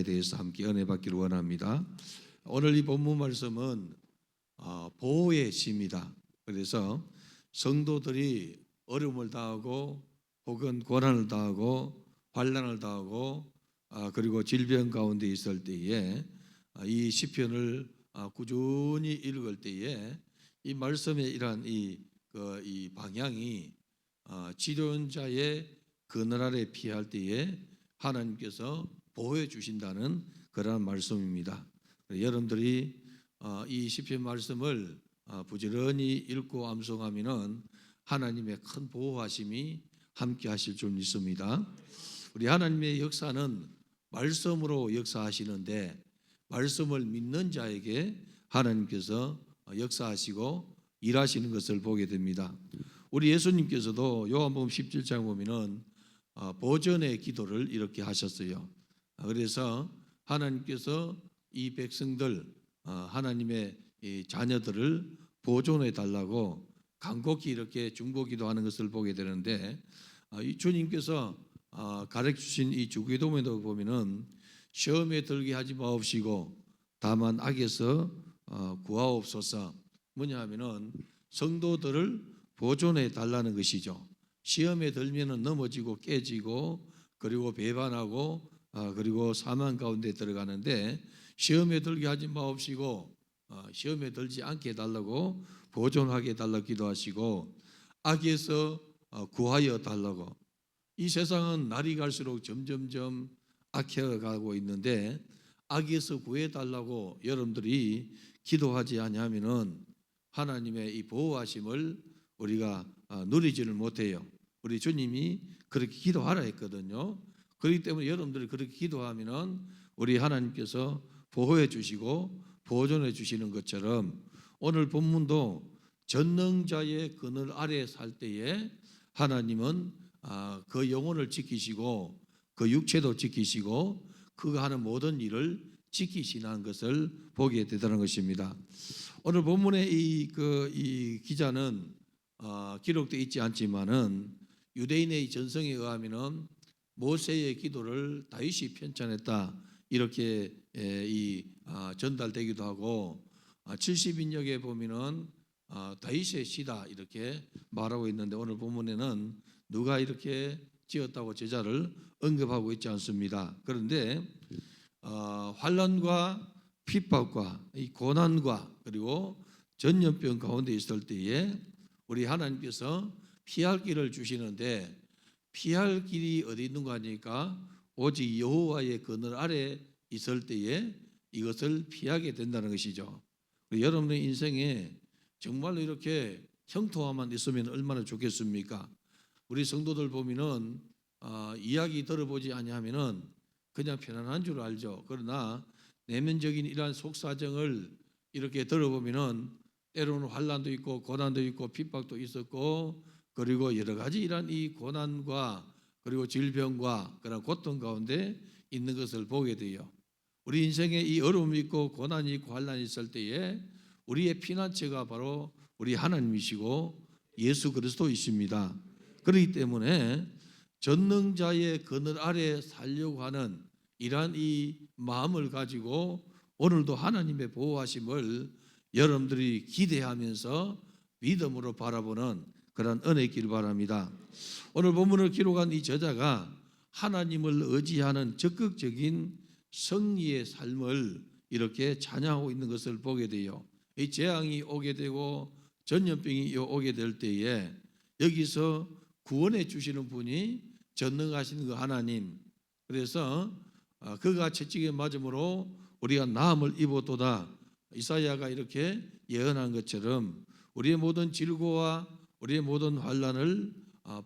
대해서 함께 은혜 받기를 원합니다. 오늘 이 본문 말씀은 보호의 시입니다. 그래서 성도들이 어려움을 당하고 혹은 고난을 당하고 환난을 당하고 그리고 질병 가운데 있을 때에 이 시편을 꾸준히 읽을 때에 이 말씀의 이러한 이 방향이 치료자의 그늘 아래 피할 때에 하나님께서 보호해 주신다는 그러한 말씀입니다. 여러분들이 이 시편 말씀을 부지런히 읽고 암송하면은 하나님의 큰 보호하심이 함께 하실 줄 믿습니다. 우리 하나님의 역사는 말씀으로 역사하시는데 말씀을 믿는 자에게 하나님께서 역사하시고 일하시는 것을 보게 됩니다. 우리 예수님께서도 요한복음 17장 보면은 보전의 기도를 이렇게 하셨어요. 그래서 하나님께서 이 백성들 하나님의 이 자녀들을 보존해 달라고 간곡히 이렇게 중보기도하는 것을 보게 되는데 이 주님께서 가르쳐 주신 이 주기도문에도 보면은 시험에 들게 하지 마옵시고 다만 악에서 구하옵소서. 뭐냐 하면은 성도들을 보존해 달라는 것이죠. 시험에 들면은 넘어지고 깨지고 그리고 배반하고 그리고 사망 가운데 들어가는데 시험에 들게 하지 마옵시고 시험에 들지 않게 해달라고 보존하게 해달라고 기도하시고 악에서 구하여 달라고. 이 세상은 날이 갈수록 점점점 악해가고 있는데 악에서 구해달라고 여러분들이 기도하지 아니하면은 하나님의 이 보호하심을 우리가 누리지를 못해요. 우리 주님이 그렇게 기도하라 했거든요. 그렇기 때문에 여러분들이 그렇게 기도하면은 우리 하나님께서 보호해 주시고 보존해 주시는 것처럼 오늘 본문도 전능자의 그늘 아래 살 때에 하나님은 그 영혼을 지키시고 그 육체도 지키시고 그가 하는 모든 일을 지키시는 것을 보게 되다는 것입니다. 오늘 본문의 이 기자는 기록되어 있지 않지만은 유대인의 전성에 의하면은 모세의 기도를 다윗이 편찬했다 이렇게 전달되기도 하고 70인역에 보면은 다윗의 시다 이렇게 말하고 있는데 오늘 본문에는 누가 이렇게 지었다고 제자를 언급하고 있지 않습니다. 그런데 환난과 핍박과 이 고난과 그리고 전염병 가운데 있을 때에 우리 하나님께서 피할 길을 주시는데 피할 길이 어디 있는 거 아닙니까? 오직 여호와의 그늘 아래 있을 때에 이것을 피하게 된다는 것이죠. 여러분의 인생에 정말로 이렇게 형통함만 있으면 얼마나 좋겠습니까? 우리 성도들 보면은 이야기 들어보지 아니하면은 그냥 편안한 줄 알죠. 그러나 내면적인 이러한 속사정을 이렇게 들어보면은 때로는 환난도 있고 고난도 있고 핍박도 있었고 그리고 여러 가지 이러한 이 고난과 그리고 질병과 그런 고통 가운데 있는 것을 보게 돼요. 우리 인생에 이 어려움이 있고 고난이 있고 환난이 있을 때에 우리의 피난처가 바로 우리 하나님이시고 예수 그리스도이십니다. 그렇기 때문에 전능자의 그늘 아래 살려고 하는 이러한 이 마음을 가지고 오늘도 하나님의 보호하심을 여러분들이 기대하면서 믿음으로 바라보는 그런 은혜 있기를 바랍니다. 오늘 본문을 기록한 이 저자가 하나님을 의지하는 적극적인 성리의 삶을 이렇게 찬양하고 있는 것을 보게 돼요. 이 재앙이 오게 되고 전염병이 오게 될 때에 여기서 구원해 주시는 분이 전능하신 그 하나님. 그래서 그가 채찍에 맞음으로 우리가 나음을 입었도다. 이사야가 이렇게 예언한 것처럼 우리의 모든 질고와 우리의 모든 환난을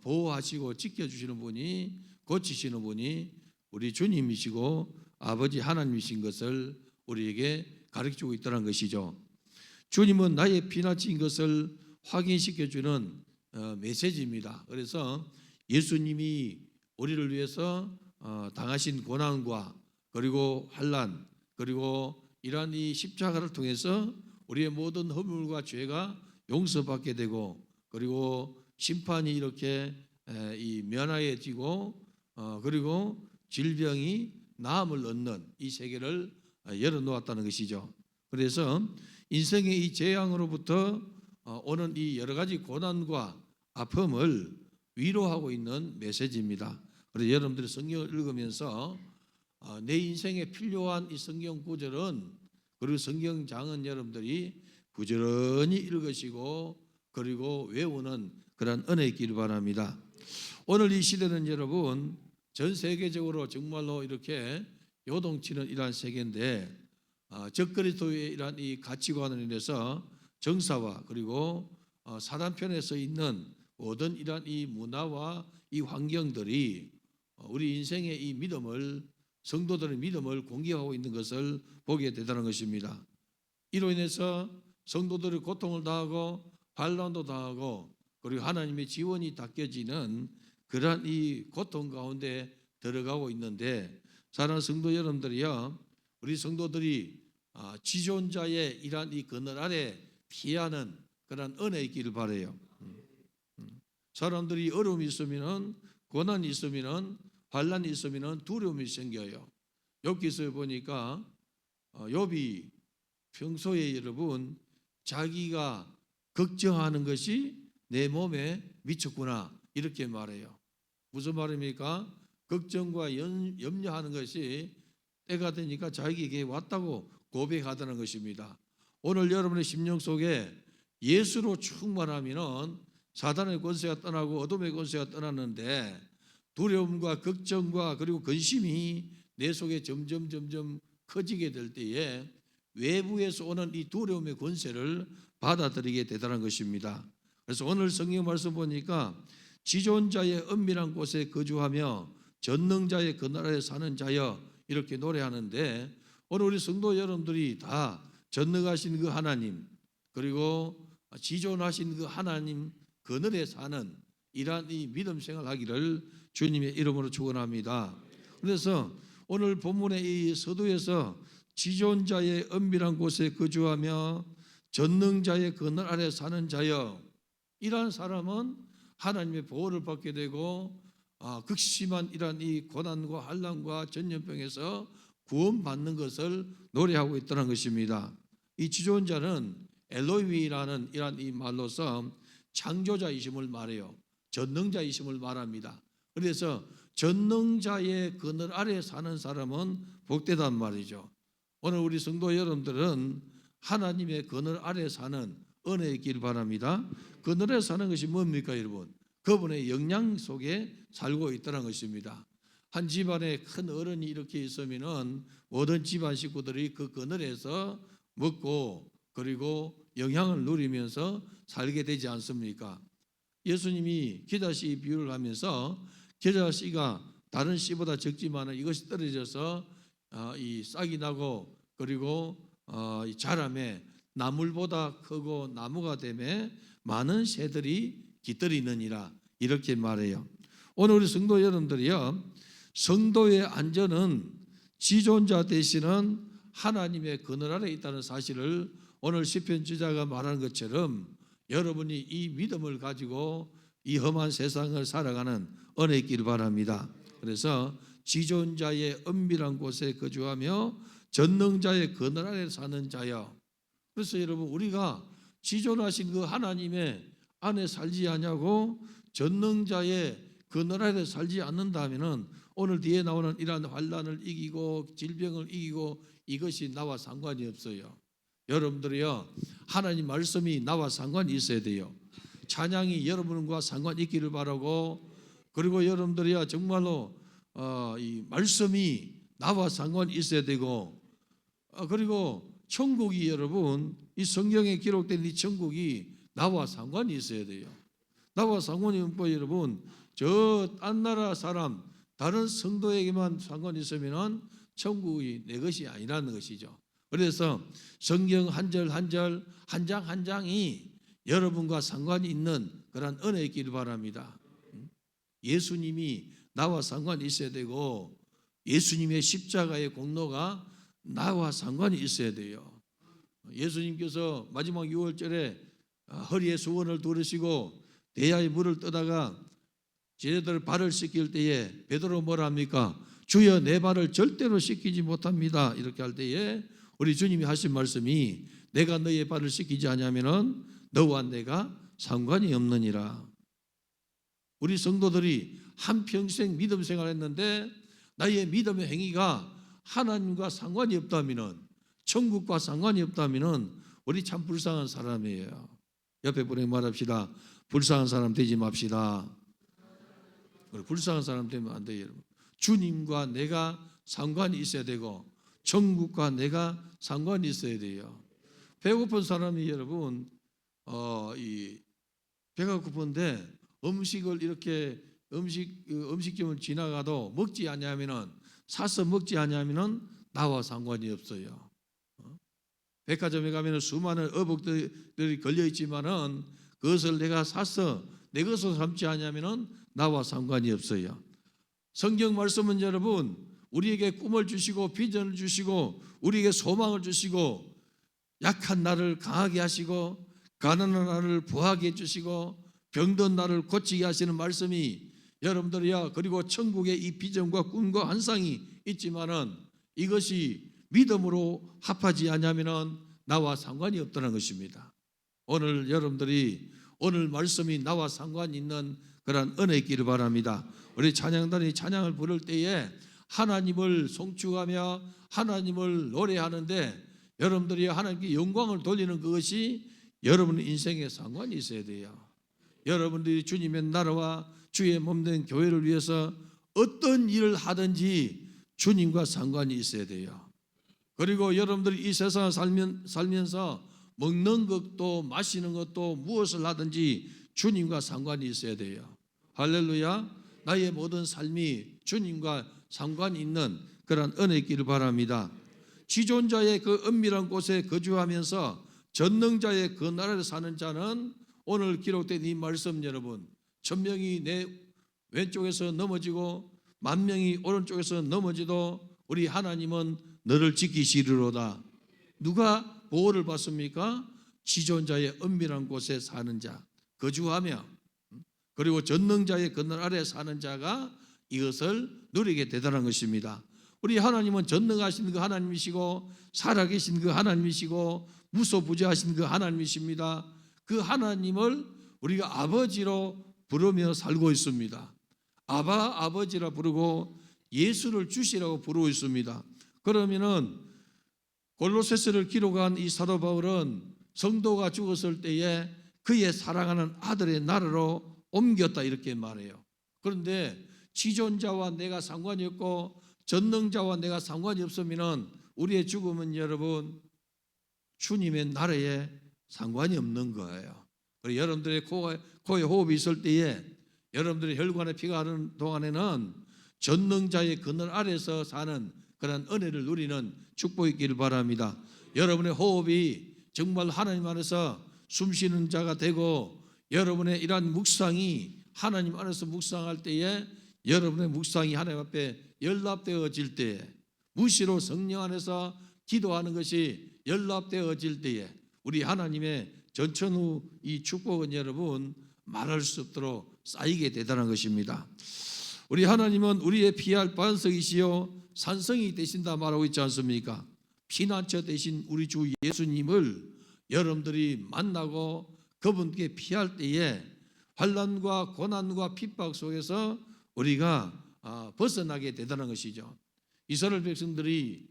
보호하시고 지켜주시는 분이 고치시는 분이 우리 주님이시고 아버지 하나님이신 것을 우리에게 가르쳐주고 있다는 것이죠. 주님은 나의 피난처인 것을 확인시켜주는 메시지입니다. 그래서 예수님이 우리를 위해서 당하신 고난과 그리고 환난 그리고 이러한 이 십자가를 통해서 우리의 모든 허물과 죄가 용서받게 되고 그리고 심판이 이렇게 면하여지고 그리고 질병이 나음을 얻는 이 세계를 열어놓았다는 것이죠. 그래서 인생의 이 재앙으로부터 오는 이 여러 가지 고난과 아픔을 위로하고 있는 메시지입니다. 그래서 여러분들이 성경을 읽으면서 내 인생에 필요한 이 성경 구절은, 그리고 성경장은 여러분들이 부지런히 읽으시고 그리고 외우는 그런 은혜 있기를 바랍니다. 오늘 이 시대는 여러분 전 세계적으로 정말로 이렇게 요동치는 이러한 세계인데, 적그리스도의 이러한 이 가치관을 인해서 정사와 그리고 사단편에 서 있는 모든 이러한 이 문화와 이 환경들이 우리 인생의 이 믿음을, 성도들의 믿음을 공격하고 있는 것을 보게 되다는 것입니다. 이로 인해서 성도들의 고통을 당하고 환난도 당하고 그리고 하나님의 지원이 닦여지는 그러한 이 고통 가운데 들어가고 있는데, 사랑하는 성도 여러분들이요, 우리 성도들이 지존자의 이러한 이 그늘 아래 피하는 그런 은혜 있기를 바라요. 사람들이 어려움이 있으면, 고난이 있으면, 환난이 있으면 두려움이 생겨요. 욥기서에 보니까 욥이 평소에 여러분 자기가 걱정하는 것이 내 몸에 미쳤구나 이렇게 말해요. 무슨 말입니까? 걱정과 염려하는 것이 때가 되니까 자기에게 왔다고 고백하다는 것입니다. 오늘 여러분의 심령 속에 예수로 충만하면 사단의 권세가 떠나고 어둠의 권세가 떠났는데, 두려움과 걱정과 그리고 근심이 내 속에 점점 커지게 될 때에 외부에서 오는 이 두려움의 권세를 받아들이게 되다는 것입니다. 그래서 오늘 성경 말씀 보니까 지존자의 은밀한 곳에 거주하며 전능자의 그늘 아래 사는 자여 이렇게 노래하는데, 오늘 우리 성도 여러분들이 다 전능하신 그 하나님, 그리고 지존하신 그 하나님 그늘에 사는 이러한 이 믿음 생활하기를 주님의 이름으로 축원합니다. 그래서 오늘 본문의 이 서두에서 지존자의 은밀한 곳에 거주하며 전능자의 그늘 아래 사는 자여, 이러한 사람은 하나님의 보호를 받게 되고 극심한 이러한 이 고난과 환난과 전염병에서 구원받는 것을 노래하고 있다는 것입니다. 이 지존자는 엘로힘이라는 이러한 이 말로서 창조자이심을 말해요. 전능자이심을 말합니다. 그래서 전능자의 그늘 아래 사는 사람은 복되단 말이죠. 오늘 우리 성도 여러분들은 하나님의 그늘 아래 사는 은혜의 길 바랍니다. 그늘에 사는 것이 뭡니까 여러분? 그분의 영향 속에 살고 있다는 것입니다. 한 집안에 큰 어른이 이렇게 있으면 모든 집안 식구들이 그 그늘에서 먹고 그리고 영향을 누리면서 살게 되지 않습니까? 예수님이 겨자씨 비유를 하면서 겨자씨가 다른 씨보다 적지만 이것이 떨어져서 이 싹이 나고 그리고 자라매 나물보다 크고 나무가 되매 많은 새들이 깃들이느니라 이렇게 말해요. 오늘 우리 성도 여러분들이요, 성도의 안전은 지존자 되시는 하나님의 그늘 아래 있다는 사실을 오늘 시편 저자가 말하는 것처럼 여러분이 이 믿음을 가지고 이 험한 세상을 살아가는 은혜 있기를 바랍니다. 그래서 지존자의 은밀한 곳에 거주하며 전능자의 그늘 아래 사는 자여. 그래서 여러분 우리가 지존하신 그 하나님의 안에 살지 않냐고 전능자의 그늘 아래 살지 않는다면은 오늘 뒤에 나오는 이러한 환난을 이기고 질병을 이기고 이것이 나와 상관이 없어요. 여러분들이요, 하나님 말씀이 나와 상관이 있어야 돼요. 찬양이 여러분과 상관이 있기를 바라고, 그리고 여러분들이요 정말로 이 말씀이 나와 상관이 있어야 되고, 그리고 천국이 여러분 이 성경에 기록된 이 천국이 나와 상관이 있어야 돼요. 나와 상관이 없고 여러분 저 딴 나라 사람 다른 성도에게만 상관이 있으면 천국이 내 것이 아니라는 것이죠. 그래서 성경 한 절 한 절 한 장 한 장이 여러분과 상관이 있는 그런 은혜 있기를 바랍니다. 예수님이 나와 상관이 있어야 되고 예수님의 십자가의 공로가 나와 상관이 있어야 돼요. 예수님께서 마지막 6월절에 허리에 수건을 두르시고 대야의 물을 떠다가 제자들 발을 씻길 때에 베드로 뭐라 합니까? 주여 내 발을 절대로 씻기지 못합니다. 이렇게 할 때에 우리 주님이 하신 말씀이 내가 너의 발을 씻기지 않으면은 너와 내가 상관이 없느니라. 우리 성도들이 한평생 믿음 생활했는데 나의 믿음의 행위가 하나님과 상관이 없다면은, 천국과 상관이 없다면은 우리 참 불쌍한 사람이에요. 옆에 분에게 말합시다. 불쌍한 사람 되지 맙시다. 우리 불쌍한 사람 되면 안 돼요, 여러분. 주님과 내가 상관이 있어야 되고 천국과 내가 상관이 있어야 돼요. 배고픈 사람이 여러분 이 배가 고픈데 음식을 이렇게 음식점을 지나가도 먹지 않냐면은, 사서 먹지 않냐면은 나와 상관이 없어요. 백화점에 가면은 수많은 어복들이 걸려 있지만은 그것을 내가 사서 내 것으로 삼지 않냐면은 나와 상관이 없어요. 성경 말씀은 여러분 우리에게 꿈을 주시고 비전을 주시고 우리에게 소망을 주시고 약한 나를 강하게 하시고 가난한 나를 부하게 해주시고 병든 나를 고치게 하시는 말씀이 여러분들이야, 그리고 천국의 이 비전과 꿈과 환상이 있지만은 이것이 믿음으로 합하지 않냐면은 나와 상관이 없다는 것입니다. 오늘 여러분들이 오늘 말씀이 나와 상관이 있는 그런 은혜 있기를 바랍니다. 우리 찬양단이 찬양을 부를 때에 하나님을 송축하며 하나님을 노래하는데 여러분들이 하나님께 영광을 돌리는 그것이 여러분의 인생에 상관이 있어야 돼요. 여러분들이 주님의 나라와 주의 몸된 교회를 위해서 어떤 일을 하든지 주님과 상관이 있어야 돼요. 그리고 여러분들이 이 세상을 살면서 먹는 것도 마시는 것도 무엇을 하든지 주님과 상관이 있어야 돼요. 할렐루야. 나의 모든 삶이 주님과 상관이 있는 그런 은혜 있기를 바랍니다. 지존자의 그 은밀한 곳에 거주하면서 전능자의 그 나라를 사는 자는 오늘 기록된 이 말씀 여러분, 1000명이 내 왼쪽에서 넘어지고 10,000명이 오른쪽에서 넘어지도 우리 하나님은 너를 지키시리로다. 누가 보호를 받습니까? 지존자의 은밀한 곳에 사는 자, 거주하며 그리고 전능자의 그늘 아래 사는 자가 이것을 누리게 되다는 것입니다. 우리 하나님은 전능하신 그 하나님이시고 살아계신 그 하나님이시고 무소부재하신 그 하나님이십니다. 그 하나님을 우리가 아버지로 부르며 살고 있습니다. 아버지라 부르고 예수를 주시라고 부르고 있습니다. 그러면은 골로새서를 기록한 이 사도 바울은 성도가 죽었을 때에 그의 사랑하는 아들의 나라로 옮겼다 이렇게 말해요. 그런데 지존자와 내가 상관이 없고 전능자와 내가 상관이 없으면은 우리의 죽음은 여러분 주님의 나라에 상관이 없는 거예요. 그리고 여러분들의 코에 호흡이 있을 때에 여러분들의 혈관에 피가 흐르는 동안에는 전능자의 그늘 아래서 사는 그런 은혜를 누리는 축복이 있기를 바랍니다. 여러분의 호흡이 정말 하나님 안에서 숨쉬는 자가 되고 여러분의 이러한 묵상이 하나님 안에서 묵상할 때에 여러분의 묵상이 하나님 앞에 연락되어질 때에 무시로 성령 안에서 기도하는 것이 연락되어질 때에 우리 하나님의 전천후 이 축복은 여러분 말할 수 없도록 쌓이게 되다는 것입니다. 우리 하나님은 우리의 피할 반석이시요 산성이 되신다 말하고 있지 않습니까? 피난처 되신 우리 주 예수님을 여러분들이 만나고 그분께 피할 때에 환난과 고난과 핍박 속에서 우리가 벗어나게 되다는 것이죠. 이스라엘 백성들이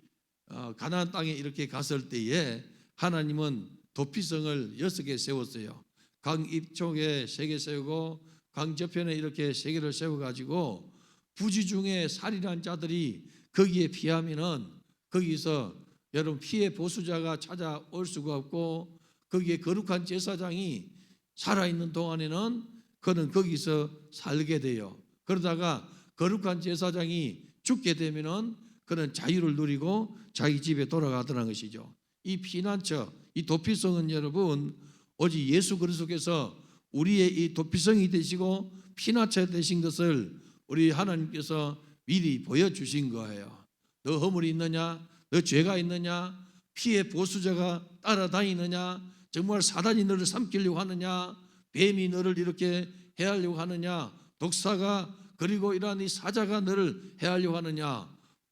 가나안 땅에 이렇게 갔을 때에 하나님은 도피성을 6개 세웠어요. 강 입쪽에 3개 세우고 강 저편에 이렇게 3개를 세워가지고 부지 중에 살인한 자들이 거기에 피하면은 거기서 여러분 피해 보수자가 찾아올 수가 없고 거기에 거룩한 제사장이 살아있는 동안에는 그는 거기서 살게 돼요. 그러다가 거룩한 제사장이 죽게 되면은 그는 자유를 누리고 자기 집에 돌아가더라는 것이죠. 이 피난처, 이 도피성은 여러분 오직 예수 그리스도께서 우리의 이 도피성이 되시고 피난처 되신 것을 우리 하나님께서 미리 보여주신 거예요. 너 허물이 있느냐? 너 죄가 있느냐? 피해 보수자가 따라다니느냐? 정말 사단이 너를 삼키려고 하느냐? 뱀이 너를 이렇게 해하려고 하느냐? 독사가 그리고 이러한 이 사자가 너를 해하려고 하느냐?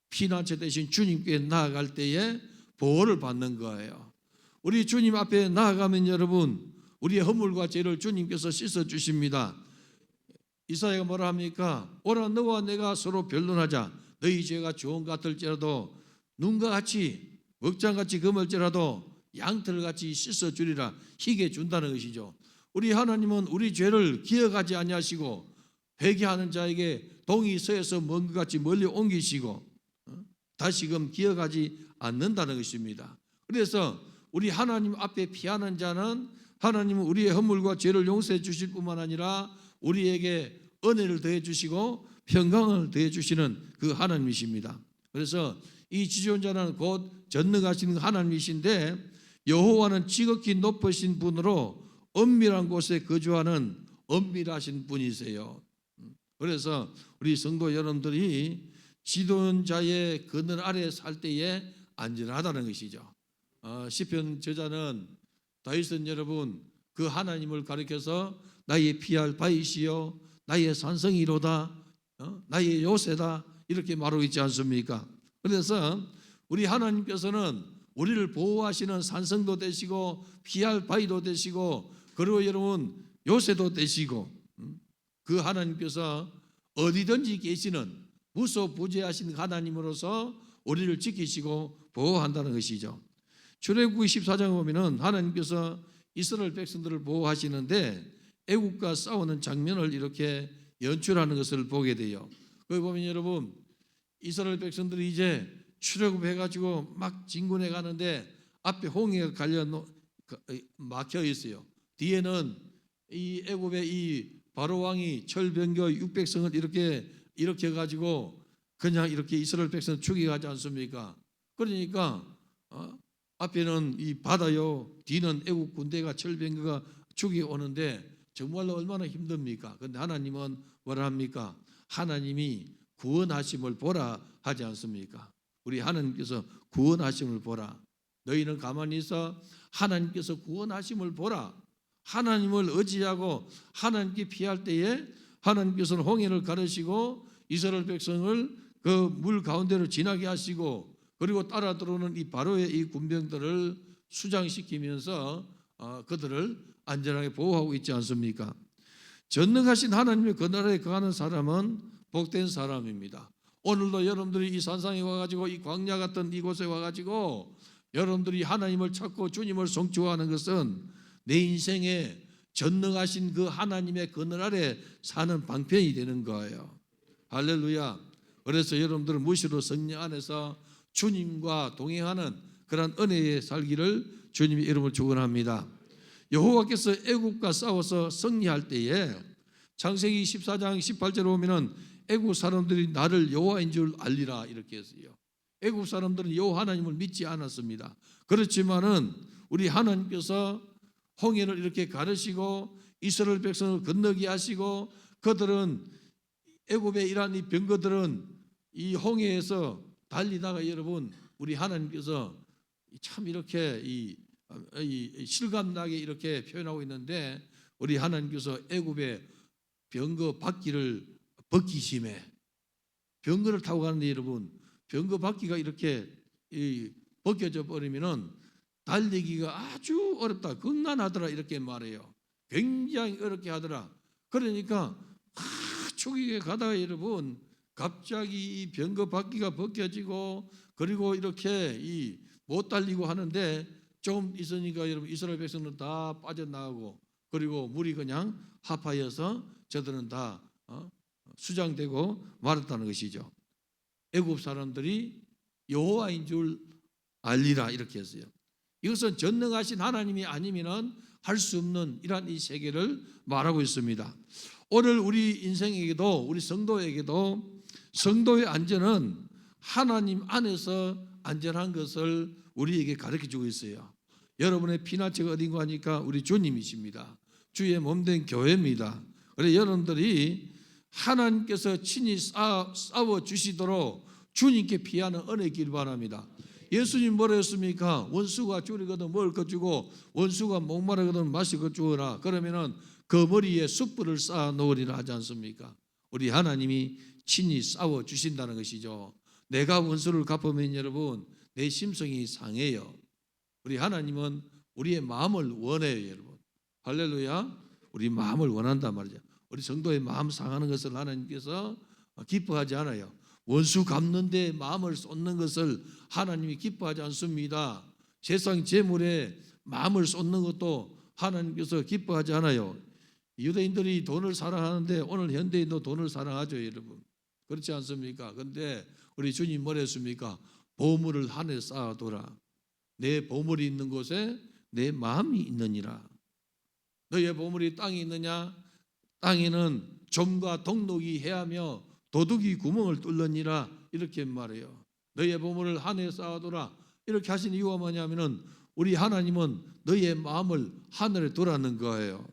피난처 대신 주님께 나아갈 때에 보호를 받는 거예요. 우리 주님 앞에 나아가면 여러분, 우리의 허물과 죄를 주님께서 씻어주십니다. 이사야가 뭐라 합니까? 오라 너와 내가 서로 변론하자. 너희 죄가 주홍 같을지라도 눈과 같이 먹장같이 검을지라도 양털같이 씻어주리라. 희게 준다는 것이죠. 우리 하나님은 우리 죄를 기억하지 아니하시고 회개하는 자에게 동이 서에서 먼 것 같이 멀리 옮기시고 다시금 기억하지 않는다는 것입니다. 그래서 우리 하나님 앞에 피하는 자는 하나님은 우리의 허물과 죄를 용서해 주실 뿐만 아니라 우리에게 은혜를 더해 주시고 평강을 더해 주시는 그 하나님이십니다. 그래서 이 지존자는 곧 전능하신 하나님이신데 여호와는 지극히 높으신 분으로 엄밀한 곳에 거주하는 엄밀하신 분이세요. 그래서 우리 성도 여러분들이 지존자의 그늘 아래 살 때에 안전하다는 것이죠. 시편 저자는 다윗은 여러분 그 하나님을 가리켜서 나의 피할 바위시요 나의 산성이로다 나의 요새다 이렇게 말하고 있지 않습니까? 그래서 우리 하나님께서는 우리를 보호하시는 산성도 되시고 피할 바위도 되시고 그리고 여러분 요새도 되시고 그 하나님께서 어디든지 계시는 무소부재하신 하나님으로서 우리를 지키시고 보호한다는 것이죠. 출애굽기 14장에 보면은 하나님께서 이스라엘 백성들을 보호하시는데 애국과 싸우는 장면을 이렇게 연출하는 것을 보게 돼요. 거기 보면 여러분 이스라엘 백성들이 이제 출애굽해가지고 막 진군해 가는데 앞에 홍해가 막혀 있어요. 뒤에는 이 애굽의 이 바로 왕이 철병거 600성을 이렇게 가지고 그냥 이렇게 이스라엘 백성을 죽여가지 않습니까? 그러니까 앞에는 이 바다요, 뒤는 애국 군대가 철병거가 죽여오는데 정말로 얼마나 힘듭니까? 그런데 하나님은 뭐라 합니까? 하나님이 구원하심을 보라 하지 않습니까? 우리 하나님께서 구원하심을 보라. 너희는 가만히 있어 하나님께서 구원하심을 보라. 하나님을 의지하고 하나님께 피할 때에 하나님께서는 홍해를 가르시고 이스라엘 백성을 그 물 가운데로 지나게 하시고 그리고 따라 들어오는 이 바로의 이 군병들을 수장시키면서 그들을 안전하게 보호하고 있지 않습니까? 전능하신 하나님의 그 나라에 거하는 사람은 복된 사람입니다. 오늘도 여러분들이 이 산상에 와가지고 이 광야 같은 이곳에 와가지고 여러분들이 하나님을 찾고 주님을 성취하는 것은 내 인생에 전능하신 그 하나님의 그늘 아래 사는 방편이 되는 거예요. 할렐루야. 그래서 여러분들은 무시로 성령 안에서 주님과 동행하는 그런 은혜의 살기를 주님의 이름으로 축원합니다. 여호와께서 애국과 싸워서 승리할 때에 창세기 14장 18절에 보면은 애국 사람들이 나를 여호와인 줄 알리라 이렇게 했어요. 애국 사람들은 여호와 하나님을 믿지 않았습니다. 그렇지만은 우리 하나님께서 홍해를 이렇게 가르시고 이스라엘 백성을 건너게 하시고 그들은 애굽의 이러한 이 병거들은 이 홍해에서 달리다가 여러분 우리 하나님께서 참 이렇게 이 실감나게 이렇게 표현하고 있는데 우리 하나님께서 애굽의 병거 바퀴를 벗기심에 병거를 타고 가는데 여러분 병거 바퀴가 이렇게 벗겨져 버리면은 달리기가 아주 어렵다 극난하더라 이렇게 말해요. 굉장히 어렵게 하더라. 그러니까 축이게 가다가 여러분 갑자기 이 병거 바퀴가 벗겨지고 그리고 이렇게 못 달리고 하는데 좀 있으니까 여러분 이스라엘 백성은 다 빠져나가고 그리고 물이 그냥 하파여서 저들은 다 수장되고 말았다는 것이죠. 애굽 사람들이 여호와인 줄 알리라 이렇게 했어요. 이것은 전능하신 하나님이 아니면은 할 수 없는 이러한 이 세계를 말하고 있습니다. 오늘 우리 인생에게도 우리 성도에게도 성도의 안전은 하나님 안에서 안전한 것을 우리에게 가르쳐주고 있어요. 여러분의 피난처가 어딘가 하니까 우리 주님이십니다. 주의 몸된 교회입니다. 그래서 여러분들이 하나님께서 친히 싸워주시도록 주님께 피하는 은혜 길 바랍니다. 예수님 뭐라 했습니까? 원수가 줄이거든 먹을 것 주고 원수가 목마르거든 마실 것 주어라. 그러면은 그 머리에 숯불을 쌓아 놓으리라 하지 않습니까? 우리 하나님이 친히 싸워 주신다는 것이죠. 내가 원수를 갚으면 여러분 내 심성이 상해요. 우리 하나님은 우리의 마음을 원해요, 여러분. 할렐루야. 우리 마음을 원한단 말이죠. 우리 성도의 마음 상하는 것을 하나님께서 기뻐하지 않아요. 원수 갚는 데 마음을 쏟는 것을 하나님이 기뻐하지 않습니다. 세상 재물에 마음을 쏟는 것도 하나님께서 기뻐하지 않아요. 유대인들이 돈을 사랑하는데 오늘 현대인도 돈을 사랑하죠, 여러분. 그렇지 않습니까? 그런데 우리 주님 뭐라 했습니까? 보물을 하늘에 쌓아둬라. 내 보물이 있는 곳에 내 마음이 있느니라. 너의 보물이 땅에 있느냐? 땅에는 점과 동록이 해하며 도둑이 구멍을 뚫느니라. 이렇게 말해요. 너의 보물을 하늘에 쌓아둬라. 이렇게 하신 이유가 뭐냐면은 우리 하나님은 너의 마음을 하늘에 두라는 거예요.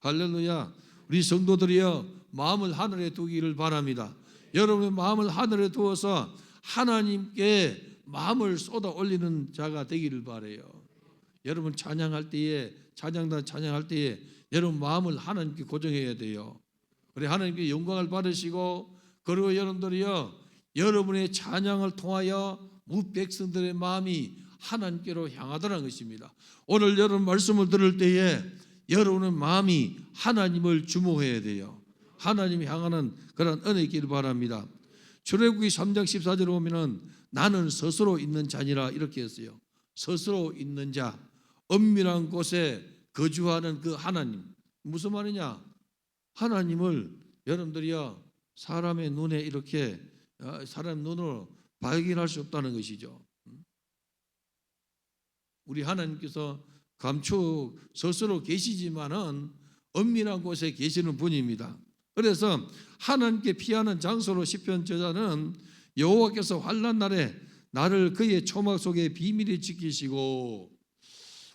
할렐루야. 우리 성도들이여 마음을 하늘에 두기를 바랍니다. 여러분의 마음을 하늘에 두어서 하나님께 마음을 쏟아 올리는 자가 되기를 바라요. 여러분 찬양할 때에 찬양단 찬양할 때에 여러분 마음을 하나님께 고정해야 돼요. 그래 하나님께 영광을 받으시고 그리고 여러분들이요 여러분의 찬양을 통하여 무백성들의 마음이 하나님께로 향하더라는 것입니다. 오늘 여러분 말씀을 들을 때에 여러분의 마음이 하나님을 주목해야 돼요. 하나님이 향하는 그런 은혜 있기를 바랍니다. 출애굽기 3장 14절에 보면은 나는 스스로 있는 자니라 이렇게 했어요. 스스로 있는 자, 엄밀한 곳에 거주하는 그 하나님. 무슨 말이냐? 하나님을 여러분들이요 사람의 눈에 이렇게 사람 눈으로 발견할 수 없다는 것이죠. 우리 하나님께서 감추 스스로 계시지만은 엄밀한 곳에 계시는 분입니다. 그래서 하나님께 피하는 장소로 시편 저자는 여호와께서 환난 날에 나를 그의 초막 속에 비밀히 지키시고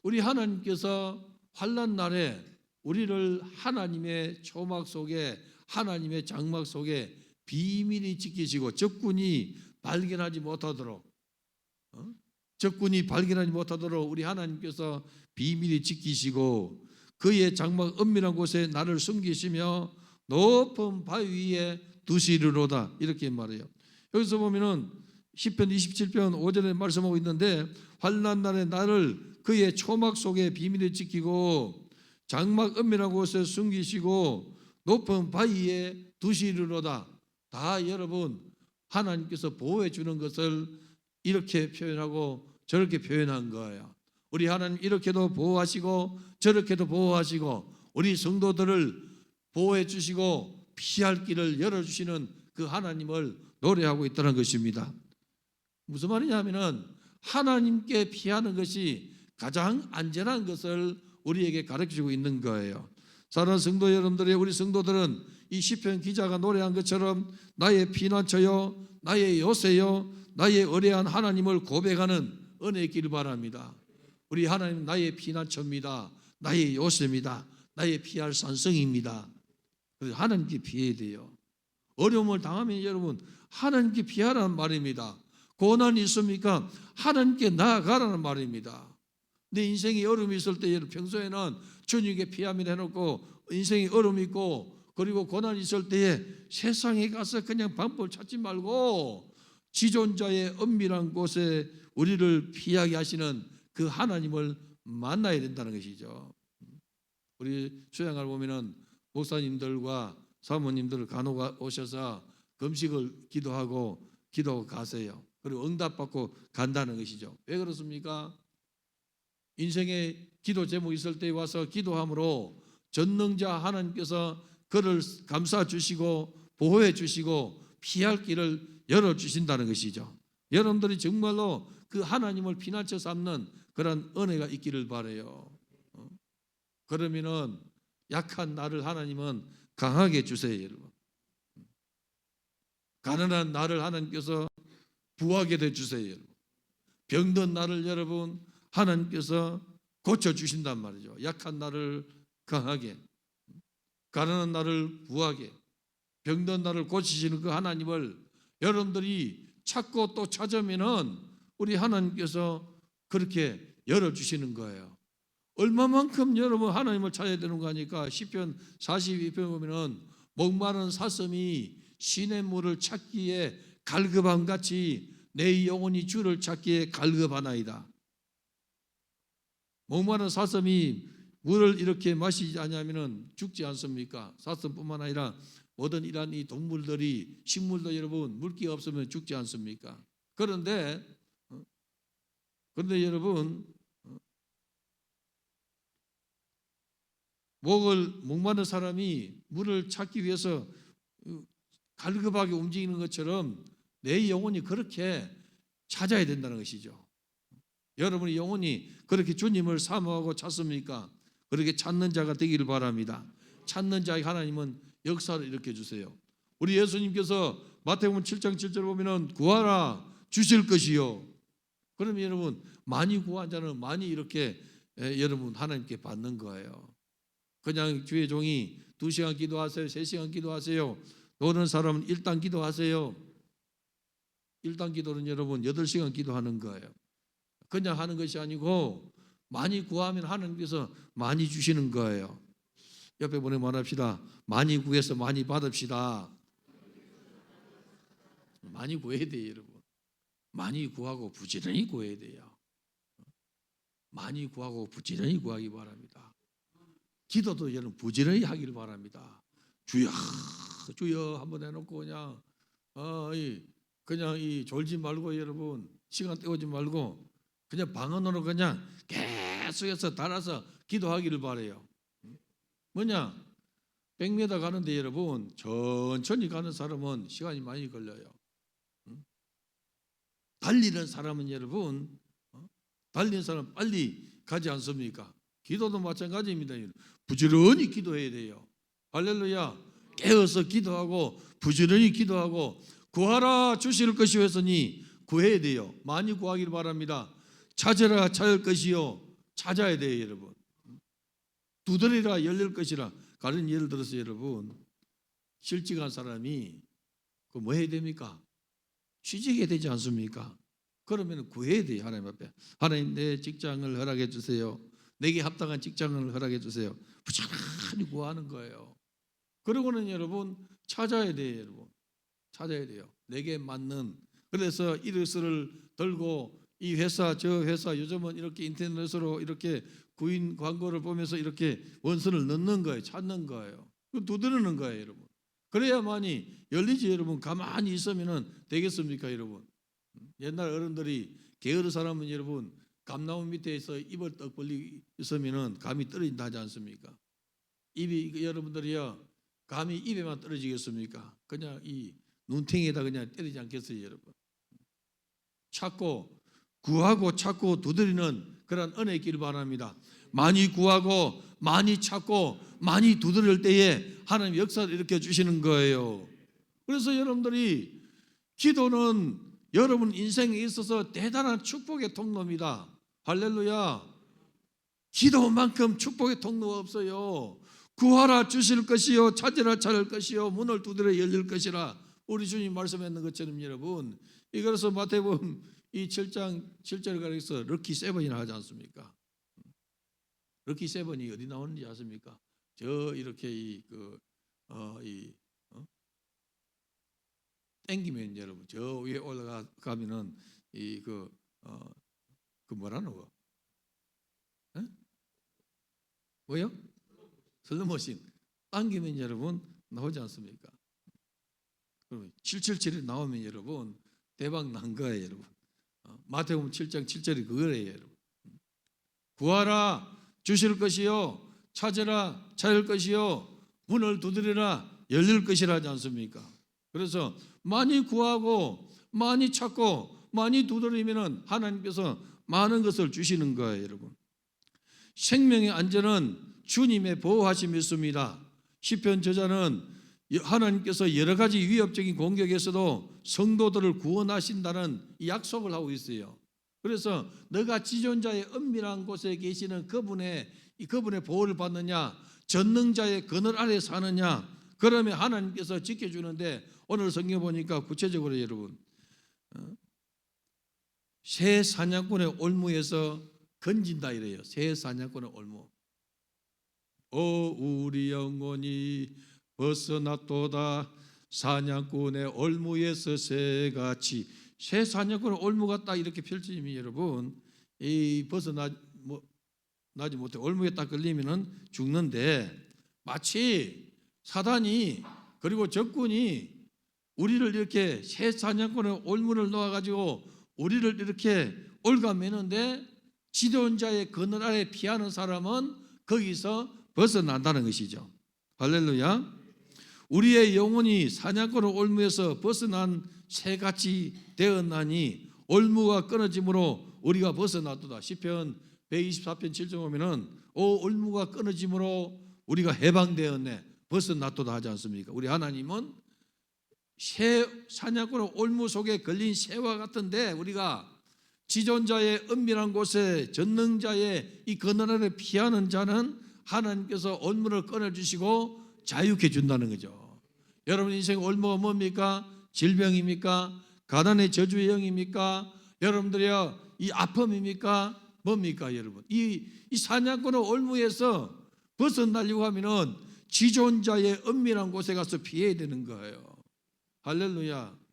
우리 하나님께서 환난 날에 우리를 하나님의 초막 속에 하나님의 장막 속에 비밀히 지키시고 적군이 발견하지 못하도록 적군이 발견하지 못하도록 우리 하나님께서 비밀히 지키시고 그의 장막 은밀한 곳에 나를 숨기시며 높은 바위 위에 두시리로다 이렇게 말해요. 여기서 보면은 시편 27편 5절에 말씀하고 있는데 환난 날에 나를 그의 초막 속에 비밀히 지키고 장막 은밀한 곳에 숨기시고 높은 바위에 두시리로다. 다 여러분 하나님께서 보호해 주는 것을 이렇게 표현하고 저렇게 표현한 거예요. 우리 하나님 이렇게도 보호하시고 저렇게도 보호하시고 우리 성도들을 보호해 주시고 피할 길을 열어주시는 그 하나님을 노래하고 있다는 것입니다. 무슨 말이냐면은 하나님께 피하는 것이 가장 안전한 것을 우리에게 가르쳐주고 있는 거예요. 사랑하는 성도 여러분들의 우리 성도들은 이 시편 기자가 노래한 것처럼 나의 피난처요 나의 요새요 나의 의뢰한 하나님을 고백하는 은혜 있기를 바랍니다. 우리 하나님 나의 피난처입니다. 나의 요새입니다. 나의 피할 산성입니다. 그래서 하나님께 피해야 돼요. 어려움을 당하면 여러분 하나님께 피하라는 말입니다. 고난이 있습니까? 하나님께 나아가라는 말입니다. 내 인생에 어려움이 있을 때 평소에는 주님께 피함이라 해놓고 인생에 어려움이 있고 그리고 고난이 있을 때에 세상에 가서 그냥 방법을 찾지 말고 지존자의 은밀한 곳에 우리를 피하게 하시는 그 하나님을 만나야 된다는 것이죠. 우리 수양을 보면은 목사님들과 사모님들 간호가 오셔서 금식을 기도하고 기도 가세요. 그리고 응답받고 간다는 것이죠. 왜 그렇습니까? 인생에 기도 제목 있을 때 와서 기도함으로 전능자 하나님께서 그를 감싸 주시고 보호해 주시고 피할 길을 열어 주신다는 것이죠. 여러분들이 정말로 그 하나님을 피난처 삼는 그런 은혜가 있기를 바라요. 그러면은 약한 나를 하나님은 강하게 해주세요, 여러분. 가난한 나를 하나님께서 부하게 해주세요, 여러분. 병든 나를 여러분 하나님께서 고쳐주신단 말이죠. 약한 나를 강하게, 가난한 나를 부하게, 병든 나를 고치시는 그 하나님을 여러분들이 찾고 또 찾으면은 우리 하나님께서 그렇게 열어주시는 거예요. 얼마만큼 여러분 하나님을 찾아야 되는 거 아니까 시편 42편 보면은 목마른 사슴이 시냇물을 찾기에 갈급함 같이 내 영혼이 주를 찾기에 갈급하나이다. 목마른 사슴이 물을 이렇게 마시지 않으면 죽지 않습니까? 사슴뿐만 아니라 모든 이러한 이 동물들이, 식물도 여러분 물기가 없으면 죽지 않습니까? 그런데 여러분, 목마른 사람이 물을 찾기 위해서 갈급하게 움직이는 것처럼 내 영혼이 그렇게 찾아야 된다는 것이죠. 여러분의 영혼이 그렇게 주님을 사모하고 찾습니까? 그렇게 찾는 자가 되기를 바랍니다. 찾는 자의 하나님은 역사를 일으켜 주세요. 우리 예수님께서 마태복음 7장 7절 보면은 구하라 주실 것이요. 그러면 여러분 많이 구한 자는 많이 이렇게 여러분 하나님께 받는 거예요. 그냥 주의 종이 2시간 기도하세요, 3시간 기도하세요. 노는 사람은 1단 기도하세요. 1단 기도는 여러분 8시간 기도하는 거예요. 그냥 하는 것이 아니고 많이 구하면 하나님께서 많이 주시는 거예요. 옆에 보내 말합시다. 많이 구해서 많이 받읍시다. 많이 구해야 돼요, 여러분. 많이 구하고 부지런히 구해야 돼요. 많이 구하고 부지런히 구하기 바랍니다. 기도도 여러분 부지런히 하기를 바랍니다. 주여 주여 한번 해놓고 그냥 졸지 말고 여러분 시간 때우지 말고 그냥 방언으로 그냥 계속해서 달아서 기도하기를 바라요. 뭐냐? 100m 가는데 여러분 천천히 가는 사람은 시간이 많이 걸려요. 달리는 사람은 여러분 달리는 사람 빨리 가지 않습니까? 기도도 마찬가지입니다. 부지런히 기도해야 돼요. 할렐루야. 깨어서 기도하고 부지런히 기도하고 구하라 주실 것이요 했으니 구해야 돼요. 많이 구하기를 바랍니다. 찾으라 찾을 것이요. 찾아야 돼요, 여러분. 두드리라 열릴 것이라. 다른 예를 들어서 여러분 실직한 사람이 뭐 해야 됩니까? 취직해야 되지 않습니까? 그러면 구해야 돼요, 하나님 앞에. 하나님 내 직장을 허락해 주세요. 내게 합당한 직장을 허락해 주세요. 부지런히 구하는 거예요. 그러고는 여러분 찾아야 돼요, 여러분. 찾아야 돼요. 내게 맞는. 그래서 이력서를 들고 이 회사 저 회사 요즘은 이렇게 인터넷으로 이렇게 구인 광고를 보면서 이렇게 원서를 넣는 거예요. 찾는 거예요. 두드리는 거예요, 여러분. 그래야만이 열리지. 여러분 가만히 있으면 되겠습니까, 여러분? 옛날 어른들이 게으른 사람은 여러분 감나무 밑에서 입을 떡 벌리고 있으면 감이 떨어진다 하지 않습니까? 입이 여러분들이요 감이 입에만 떨어지겠습니까? 그냥 이 눈탱이에다 그냥 때리지 않겠어요, 여러분? 찾고 구하고 찾고 두드리는 그런 은혜 있기를 바랍니다. 많이 구하고 많이 찾고 많이 두드릴 때에 하나님 역사를 일으켜 주시는 거예요. 그래서 여러분들이 기도는 여러분 인생에 있어서 대단한 축복의 통로입니다. 할렐루야. 기도만큼 축복의 통로가 없어요. 구하라 주실 것이요 찾으라 찾을 것이요 문을 두드려 열릴 것이라. 우리 주님 말씀했는 것처럼 여러분 이거라서 마태복음 이 7장 7절에 가서 럭키 세븐이나 하지 않습니까? 럭키 세븐이 어디 나오는지 아십니까? 저 이렇게 땡기면 여러분 저 위에 올라가면은 뭐라는 거? 뭐요? 슬로모션 당기면 여러분 나오지 않습니까? 그러면 777이 나오면 여러분 대박 난 거예요, 여러분. 마태복음 7장 7절이 그거래요, 여러분. 구하라 주실 것이요 찾으라 찾을 것이요 문을 두드리라 열릴 것이라 하지 않습니까? 그래서 많이 구하고 많이 찾고 많이 두드리면 하나님께서 많은 것을 주시는 거예요, 여러분. 생명의 안전은 주님의 보호하심이 있습니다. 시편 저자는 하나님께서 여러 가지 위협적인 공격에서도 성도들을 구원하신다는 약속을 하고 있어요. 그래서 너가 지존자의 은밀한 곳에 계시는 그분의 보호를 받느냐 전능자의 그늘 아래 사느냐 그러면 하나님께서 지켜주는데 오늘 성경 보니까 구체적으로 여러분 새 사냥꾼의 올무에서 건진다 이래요. 새 사냥꾼의 올무. 오 우리 영혼이 벗어났도다. 사냥꾼의 올무에서 새같이. 새 사냥꾼의 올무가 딱 이렇게 펼쳐지면 여러분, 이 나지 못해 올무에 딱 걸리면은 죽는데, 마치 사단이 그리고 적군이 우리를 이렇게 새 사냥꾼의 올무를 놓아가지고 우리를 이렇게 올가매는데, 지도자의 그늘 아래 피하는 사람은 거기서 벗어난다는 것이죠. 할렐루야. 우리의 영혼이 사냥꾼의 올무에서 벗어난 새같이 되었나니 올무가 끊어짐으로 우리가 벗어났도다. 시편 124편 7절 보면은 오 올무가 끊어짐으로 우리가 해방되었네, 벗어났도다 하지 않습니까? 우리 하나님은 새 사냥꾼의 올무 속에 걸린 새와 같은데, 우리가 지존자의 은밀한 곳에 전능자의 이 그늘 아래 피하는 자는 하나님께서 올무를 끊어주시고 자유케 준다는 거죠. 여러분 인생 올무가 뭡니까? 질병입니까? 가난의 저주의 영입니까? 여러분들이요, 이 아픔입니까? 뭡니까 여러분? 이 사냥꾼의 올무에서 벗어나려고 하면은 지존자의 은밀한 곳에 가서 피해야 되는 거예요. 할렐루야.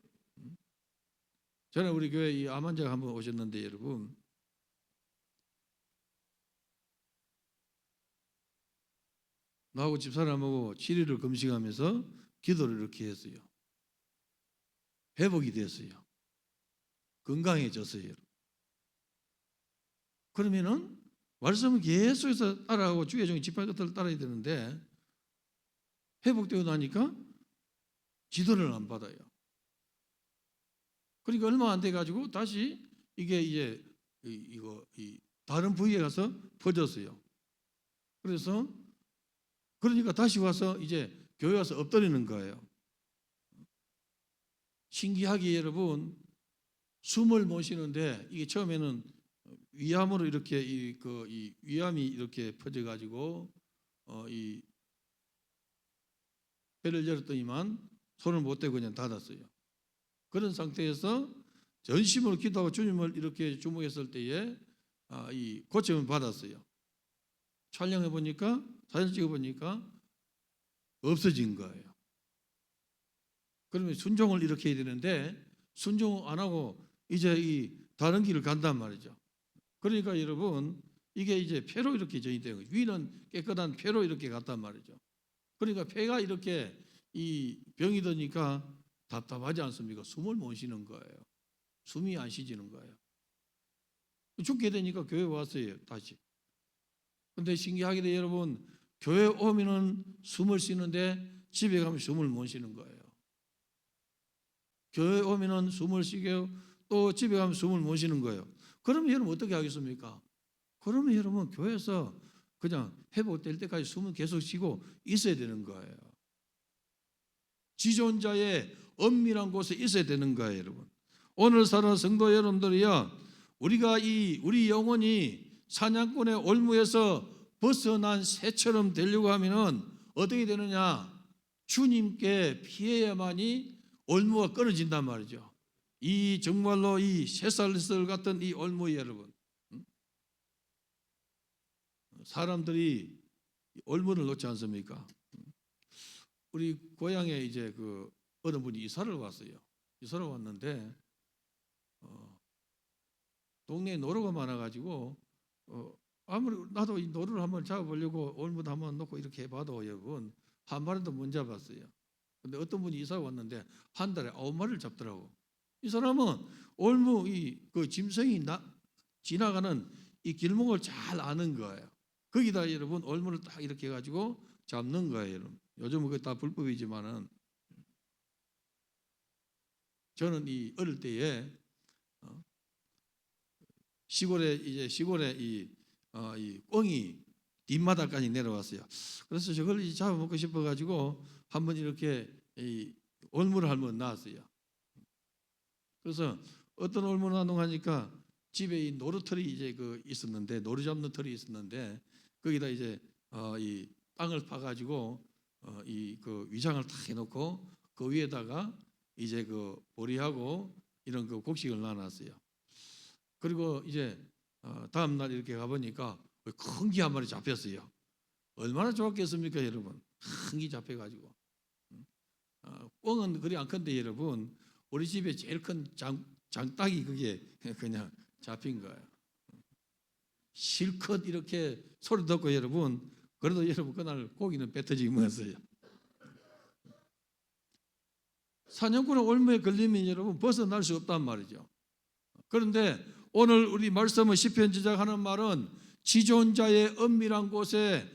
전에 우리 교회 이 암 환자가 한번 오셨는데 여러분, 나하고 집사람하고 7일을 금식하면서 기도를 이렇게 했어요. 회복이 됐어요. 건강해졌어요. 그러면은 말씀을 계속해서 따라하고 주의 종이 지팡이 끝을 따라야 되는데, 회복되고 나니까 지도를 안 받아요. 그러니까 얼마 안 돼 가지고 다시 이게 이제 다른 부위에 가서 퍼졌어요. 그래서 그러니까 다시 와서 이제 교회 와서 엎드리는 거예요. 신기하게 여러분, 숨을 못 쉬는데 이게 처음에는 위암으로 이렇게 이 위암이 이렇게 퍼져 가지고 이 배를 열었더니만 손을 못 대고 그냥 닫았어요. 그런 상태에서 전심으로 기도하고 주님을 이렇게 주목했을 때에 이 고침을 받았어요. 촬영해 보니까, 사진 찍어 보니까 없어진 거예요. 그러면 순종을 이렇게 해야 되는데 순종 안 하고 이제 이 다른 길을 간단 말이죠. 그러니까 여러분, 이게 이제 폐로 이렇게 전이되는 거죠. 위는 깨끗한 폐로 이렇게 갔단 말이죠. 그러니까 폐가 이렇게 이 병이 드니까 답답하지 않습니까? 숨을 못 쉬는 거예요. 숨이 안 쉬지는 거예요. 죽게 되니까 교회 왔어요, 다시. 근데 신기하게도 여러분, 교회 오면은 숨을 쉬는데 집에 가면 숨을 못 쉬는 거예요. 교회 오면은 숨을 쉬고 또 집에 가면 숨을 못 쉬는 거예요. 그러면 여러분 어떻게 하겠습니까? 그러면 여러분 교회에서 그냥 회복될 때까지 숨을 계속 쉬고 있어야 되는 거예요. 지존자의 엄밀한 곳에 있어야 되는 거예요, 여러분. 오늘 사는 성도 여러분들이요, 우리가 우리 영혼이 사냥꾼의 올무에서 벗어난 새처럼 되려고 하면은 어떻게 되느냐? 주님께 피해야만이 올무가 끊어진단 말이죠. 이 정말로 이 쇠살슬 같은 이 올무 여러분, 사람들이 올무를 놓지 않습니까? 우리 고향에 이제 어느 분이 이사를 왔어요. 이사를 왔는데 동네에 노루가 많아가지고 아무리 나도 이 노루를 한번 잡아보려고 올무도 한번 놓고 이렇게 해봐도 여러분 한 마리도 못 잡았어요. 근데 어떤 분이 이사 왔는데 한 달에 9마리를 잡더라고. 이 사람은 올무 짐승이 지나가는 이 길목을 잘 아는 거예요. 거기다 여러분 올무를 딱 이렇게 해가지고 잡는 거예요, 여러분. 요즘은 그게 다 불법이지만은, 저는 이 어릴 때에 시골에 이 꿩이 뒷마당까지 내려왔어요. 그래서 저걸 잡아먹고 싶어가지고 한번 이렇게 이 올무를 한번 놨어요. 그래서 어떤 올무를 놔놓으니까 집에 이 노루털이 이제 있었는데, 노루 잡는 털이 있었는데 거기다 이제 이 땅을 파가지고 위장을 탁 해놓고 그 위에다가 이제 보리하고 이런 곡식을 놔놨어요. 그리고 이제 다음 날 이렇게 가보니까 큰 기 한 마리 잡혔어요. 얼마나 좋았겠습니까, 여러분? 큰 기 잡혀가지고 뻥은 그리 안 큰데 여러분, 우리 집에 제일 큰 장닭이 그게 그냥 잡힌 거예요. 실컷 이렇게 소리 듣고 여러분, 그래도 여러분 그날 고기는 배 터지게 먹었어요. 사냥꾼의 올무에 걸리면 여러분 벗어날 수 없단 말이죠. 그런데 오늘 우리 말씀은 시편 저자하는 말은 지존자의 은밀한 곳에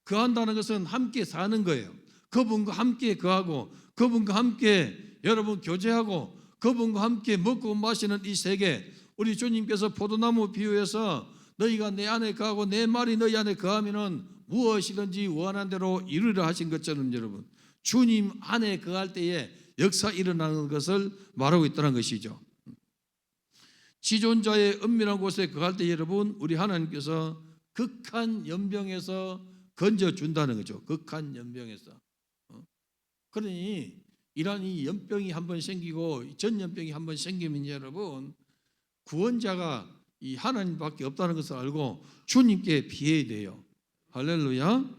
거한다는 것은 함께 사는 거예요. 그분과 함께 거하고 그분과 함께 여러분 교제하고 그분과 함께 먹고 마시는 이 세계, 우리 주님께서 포도나무 비유해서 너희가 내 안에 거하고 내 말이 너희 안에 거하면은 무엇이든지 원하는 대로 이루리라 하신 것처럼 여러분, 주님 안에 거할 때에 역사 일어나는 것을 말하고 있다는 것이죠. 지존자의 은밀한 곳에 거할 때 여러분, 우리 하나님께서 극한 연병에서 건져준다는 거죠. 극한 연병에서. 그러니 이러한 이 연병이 한번 생기고 전염병이 한번 생기면 여러분, 구원자가 이 하나님밖에 없다는 것을 알고 주님께 피해야 돼요. 할렐루야.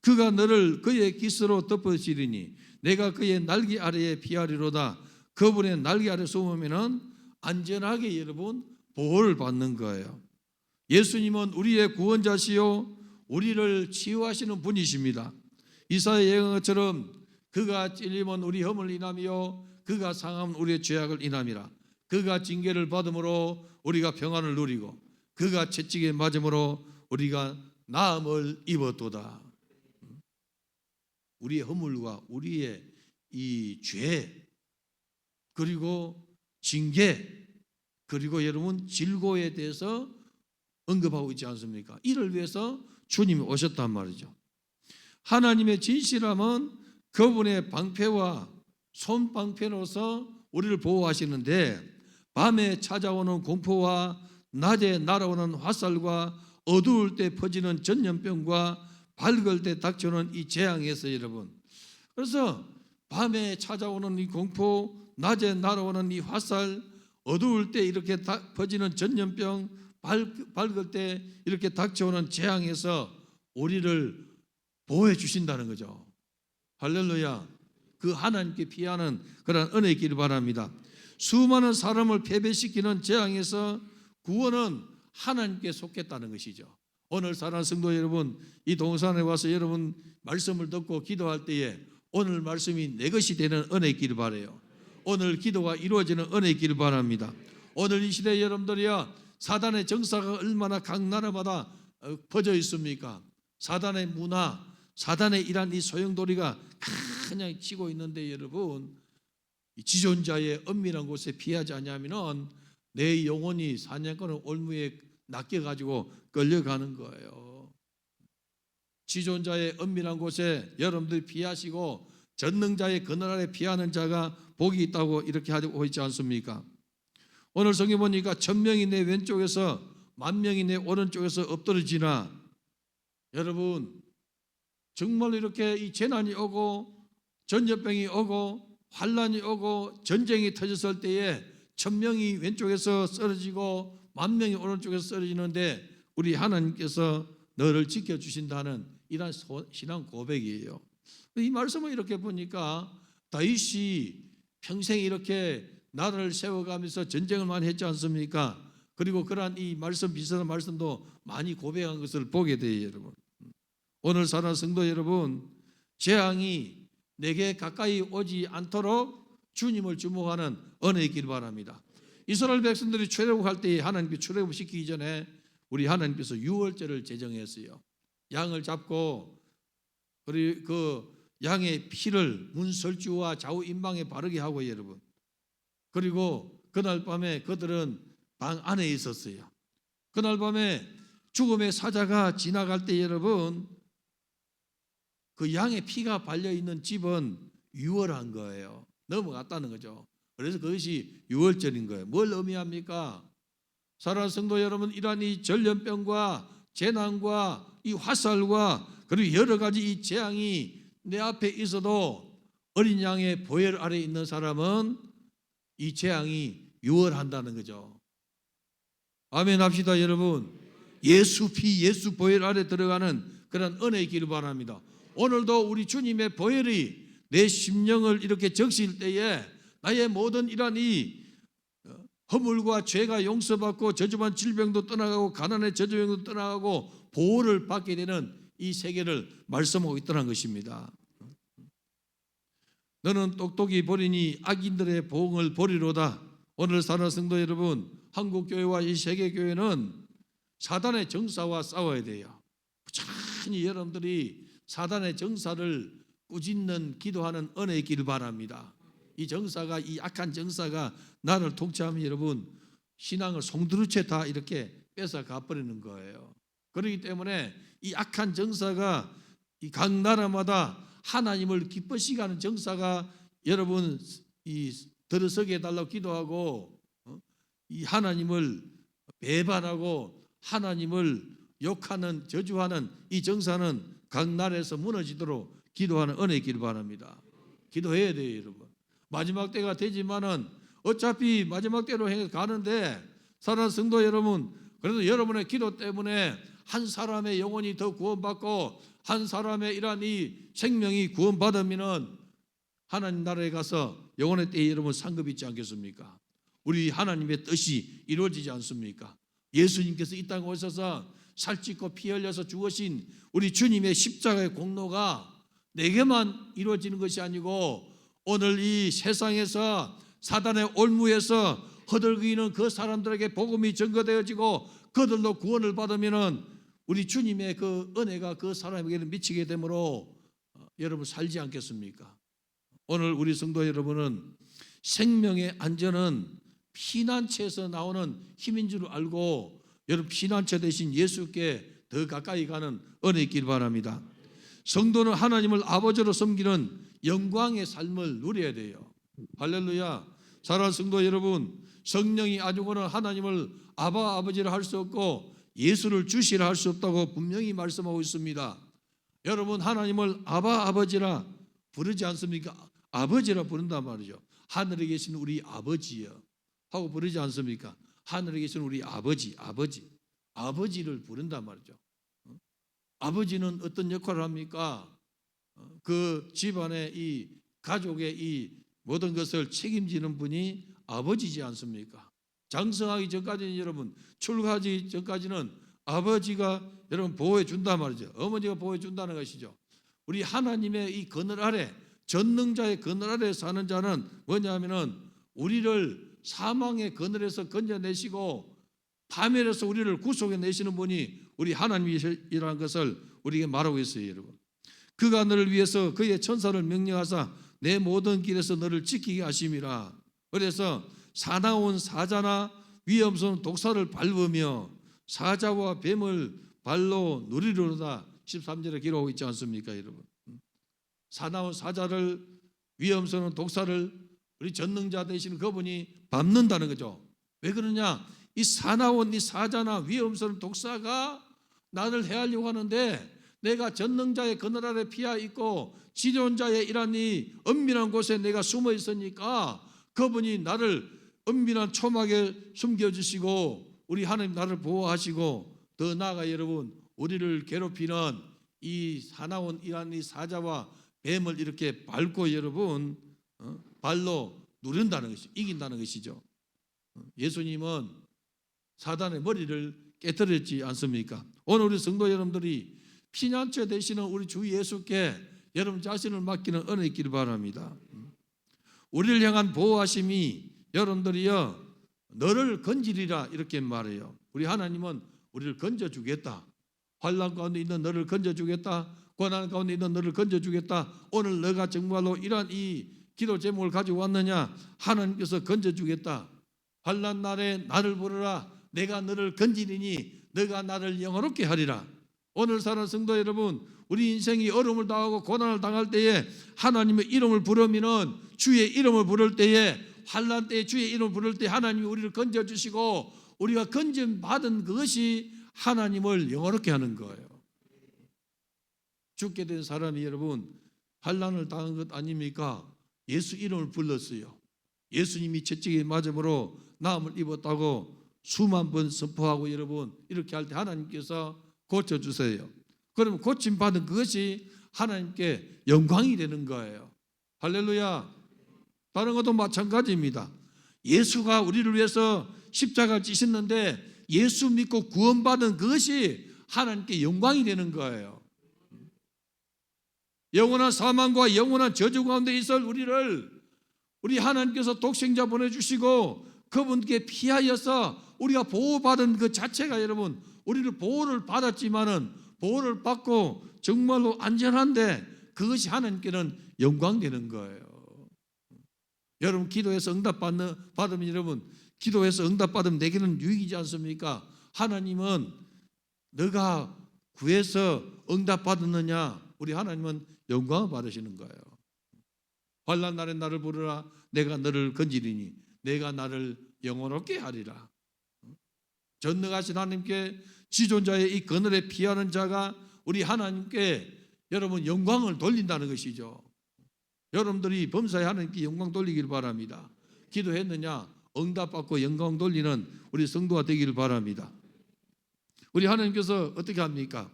그가 너를 그의 깃으로 덮어지리니 내가 그의 날개 아래에 피하리로다. 그분의 날개 아래 숨으면은 안전하게 여러분 보호를 받는 거예요. 예수님은 우리의 구원자시요 우리를 치유하시는 분이십니다. 이사야 예언한 것처럼 그가 찔림은 우리 허물 인함이요 그가 상함은 우리의 죄악을 인함이라. 그가 징계를 받음으로 우리가 평안을 누리고 그가 채찍에 맞음으로 우리가 나음을 입었도다. 우리의 허물과 우리의 이 죄, 그리고 징계, 그리고 여러분 질고에 대해서 언급하고 있지 않습니까? 이를 위해서 주님이 오셨단 말이죠. 하나님의 진실함은 그분의 방패와 손방패로서 우리를 보호하시는데, 밤에 찾아오는 공포와 낮에 날아오는 화살과 어두울 때 퍼지는 전염병과 밝을 때 닥쳐오는 이 재앙에서 여러분, 그래서 밤에 찾아오는 이 공포, 낮에 날아오는 이 화살, 어두울 때 이렇게 퍼지는 전염병, 밝을 때 이렇게 닥쳐오는 재앙에서 우리를 보호해 주신다는 거죠. 할렐루야. 그 하나님께 피하는 그런 은혜 있기를 바랍니다. 수많은 사람을 패배시키는 재앙에서 구원은 하나님께 속했다는 것이죠. 오늘 사랑하는 성도 여러분, 이 동산에 와서 여러분 말씀을 듣고 기도할 때에 오늘 말씀이 내 것이 되는 은혜 있기를 바라요. 오늘 기도가 이루어지는 은혜 있기를 바랍니다. 오늘 이 시대에 여러분들이야 사단의 정사가 얼마나 각 나라마다 퍼져 있습니까? 사단의 문화, 사단의 이란 이 소용돌이가 그냥 치고 있는데 여러분, 지존자의 은밀한 곳에 피하지 않냐면은 내 영혼이 사냥꾼의 올무에 낚여가지고 끌려가는 거예요. 지존자의 은밀한 곳에 여러분들 피하시고 전능자의 그늘 아래 피하는 자가 복이 있다고 이렇게 하고 있지 않습니까? 오늘 성경 보니까 1000명이 내 왼쪽에서 10,000명이 내 오른쪽에서 엎드러지나, 여러분 정말 이렇게 이 재난이 오고 전염병이 오고 환란이 오고 전쟁이 터졌을 때에 1000명이 왼쪽에서 쓰러지고 10,000명이 오른쪽에서 쓰러지는데 우리 하나님께서 너를 지켜주신다는 이런 신앙 고백이에요. 이 말씀을 이렇게 보니까 다윗이 평생 이렇게 나라를 세워가면서 전쟁을 많이 했지 않습니까? 그리고 그러한 이 말씀, 비슷한 말씀도 많이 고백한 것을 보게 돼요. 여러분, 오늘 사랑하는 성도 여러분, 재앙이 내게 가까이 오지 않도록 주님을 주목하는 은혜 있기를 바랍니다. 이스라엘 백성들이 출애굽할 때에 하나님께 출애굽시키기 전에 우리 하나님께서 유월절을 제정했어요. 양을 잡고 그 양의 피를 문설주와 좌우 임방에 바르게 하고 여러분, 그리고 그날 밤에 그들은 방 안에 있었어요. 그날 밤에 죽음의 사자가 지나갈 때 여러분, 그 양의 피가 발려있는 집은 유월한 거예요. 넘어갔다는 거죠. 그래서 그것이 유월절인 거예요. 뭘 의미합니까? 사랑하는 성도 여러분, 이러한 이 전염병과 재난과 이 화살과 그리고 여러 가지 이 재앙이 내 앞에 있어도 어린 양의 보혈 아래 있는 사람은 이 재앙이 유월한다는 거죠. 아멘 합시다 여러분. 예수 피, 예수 보혈 아래 들어가는 그런 은혜이기를 바랍니다. 오늘도 우리 주님의 보혈이 내 심령을 이렇게 적실 때에 나의 모든 이러한 이 허물과 죄가 용서받고 저주만 질병도 떠나가고 가난의 저주병도 떠나가고 보호를 받게 되는 이 세계를 말씀하고 있다는 것입니다. 너는 똑똑히 보리니 악인들의 보응을 보리로다. 오늘 사는 성도 여러분, 한국교회와 이 세계교회는 사단의 정사와 싸워야 돼요. 부지런히 여러분들이 사단의 정사를 꾸짖는 기도하는 은혜의 길 바랍니다. 이 정사가, 이 악한 정사가 나를 통치하면 여러분 신앙을 송두리째 다 이렇게 뺏어가 버리는 거예요. 그렇기 때문에 이 악한 정사가 이 각 나라마다 하나님을 기쁘시게 하는 정사가 여러분 이 들어서게 해달라고 기도하고 이 하나님을 배반하고 하나님을 욕하는 저주하는 이 정사는 각 나라에서 무너지도록 기도하는 은혜의 길 바랍니다. 기도해야 돼요, 여러분. 마지막 때가 되지만은 어차피 마지막 때로 가는데 사랑하는 성도 여러분, 그래도 여러분의 기도 때문에 한 사람의 영혼이 더 구원받고 한 사람의 이러한 이 생명이 구원받으면은 하나님 나라에 가서 영혼의 때에 여러분 상급 있지 않겠습니까? 우리 하나님의 뜻이 이루어지지 않습니까? 예수님께서 이 땅에 오셔서 살찌고 피 흘려서 죽으신 우리 주님의 십자가의 공로가 내게만 이루어지는 것이 아니고 오늘 이 세상에서 사단의 올무에서 허들기는 그 사람들에게 복음이 전거되어지고 그들도 구원을 받으면은 우리 주님의 그 은혜가 그 사람에게는 미치게 되므로 여러분 살지 않겠습니까? 오늘 우리 성도 여러분은 생명의 안전은 피난처에서 나오는 힘인 줄 알고 여러분 피난처 대신 예수께 더 가까이 가는 은혜 있길 바랍니다. 성도는 하나님을 아버지로 섬기는 영광의 삶을 누려야 돼요. 할렐루야. 사랑하는 성도 여러분, 성령이 아니고는 하나님을 아바 아버지라 할 수 없고 예수를 주시라 할 수 없다고 분명히 말씀하고 있습니다. 여러분 하나님을 아바 아버지라 부르지 않습니까? 아버지라 부른단 말이죠. 하늘에 계신 우리 아버지여 하고 부르지 않습니까? 하늘에 계신 우리 아버지를 부른단 말이죠. 아버지는 어떤 역할을 합니까? 그 집안의 이 가족의 이 모든 것을 책임지는 분이 아버지지 않습니까? 장성하기 전까지는 여러분, 출가하기 전까지는 아버지가 여러분 보호해 준단 말이죠. 어머니가 보호해 준다는 것이죠. 우리 하나님의 이 그늘 아래, 전능자의 그늘 아래 사는 자는 뭐냐면은 우리를 사망의 그늘에서 건져내시고 파멸에서 우리를 구속해 내시는 분이 우리 하나님이라는 것을 우리에게 말하고 있어요, 여러분. 그가 너를 위해서 그의 천사를 명령하사 내 모든 길에서 너를 지키게 하심이라. 그래서 사나운 사자나 위험스러운 독사를 밟으며 사자와 뱀을 발로 누리려다 13절에 기록하고 있지 않습니까, 여러분? 사나운 사자를 위험스러운 독사를 우리 전능자 되시는 그분이 밟는다는 거죠. 왜 그러냐? 이 사나운 이 사자나 위험스러운 독사가 나를 해하려고 하는데 내가 전능자의 그늘 아래 피하 있고 지존자의 이란 이 은밀한 곳에 내가 숨어 있으니까 그분이 나를 은밀한 초막에 숨겨주시고 우리 하나님 나를 보호하시고 더 나아가 여러분 우리를 괴롭히는 이 사나운 이란 이 사자와 뱀을 이렇게 밟고 여러분 발로 누른다는 것이 이긴다는 것이죠. 예수님은 사단의 머리를 깨뜨렸지 않습니까? 오늘 우리 성도 여러분들이 피난처 되시는 우리 주 예수께 여러분 자신을 맡기는 은혜 있기를 바랍니다. 우리를 향한 보호하심이 여러분들이요 너를 건지리라 이렇게 말해요. 우리 하나님은 우리를 건져주겠다. 환난 가운데 있는 너를 건져주겠다. 고난 가운데 있는 너를 건져주겠다. 오늘 너가 정말로 이러한 이 기도 제목을 가지고 왔느냐? 하나님께서 건져주겠다. 환난 날에 나를 부르라. 내가 너를 건지리니 너가 나를 영화롭게 하리라. 오늘 사는 성도 여러분, 우리 인생이 어려움을 당하고 고난을 당할 때에 하나님의 이름을 부르면은 주의 이름을 부를 때에 환난 때에 주의 이름을 부를 때 하나님이 우리를 건져주시고 우리가 건져받은 그것이 하나님을 영화롭게 하는 거예요. 죽게 된 사람이 여러분 환난을 당한 것 아닙니까? 예수 이름을 불렀어요. 예수님이 채찍에 맞음으로 나음을 입었다고 수만 번 선포하고 여러분 이렇게 할 때 하나님께서 고쳐주세요. 그러면 고침받은 그것이 하나님께 영광이 되는 거예요. 할렐루야. 다른 것도 마찬가지입니다. 예수가 우리를 위해서 십자가를 지셨는데 예수 믿고 구원받은 그것이 하나님께 영광이 되는 거예요. 영원한 사망과 영원한 저주 가운데 있을 우리 하나님께서 독생자 보내주시고 그분께 피하여서 우리가 보호받은 그 자체가 여러분, 우리를 보호를 받았지만은 보호를 받고 정말로 안전한데 그것이 하나님께는 영광되는 거예요. 여러분 기도해서 받으면 여러분 기도해서 응답받으면 내게는 유익이지 않습니까? 하나님은 너가 구해서 응답받았느냐? 우리 하나님은 영광을 받으시는 거예요. 환난 날에 나를 부르라. 내가 너를 건지리니 내가 나를 영원롭게 하리라. 전능하신 하나님께 지존자의 이 그늘에 피하는 자가 우리 하나님께 여러분 영광을 돌린다는 것이죠. 여러분들이 범사에 하나님께 영광 돌리길 바랍니다. 기도했느냐? 응답받고 영광 돌리는 우리 성도가 되기를 바랍니다. 우리 하나님께서 어떻게 합니까?